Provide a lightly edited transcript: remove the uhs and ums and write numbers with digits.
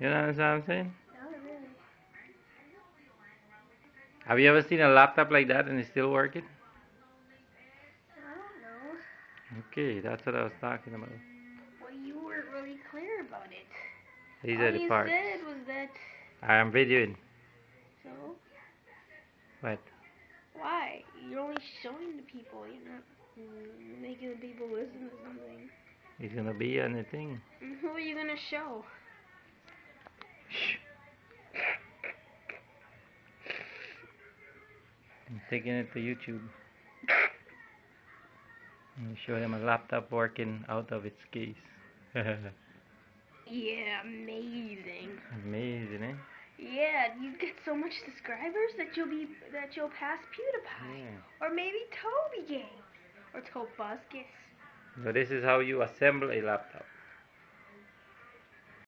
You know what I'm saying? Not really. Have you ever seen a laptop like that and it's still working? I don't know. Okay, that's what I was talking about. Well, you weren't really clear about it. These All are the you parts. said was that. I am videoing. So? What? Why? You're only showing the people. You're not making the people listen to something. It's gonna be on the thing. And who are you gonna show? Shh. I'm taking it to YouTube. And show them a laptop working out of its case. Yeah, amazing. Amazing, eh? Yeah, you get so much subscribers that you'll pass PewDiePie, Yeah. or maybe Toby Gang, or Topuscus. So this is how you assemble a laptop.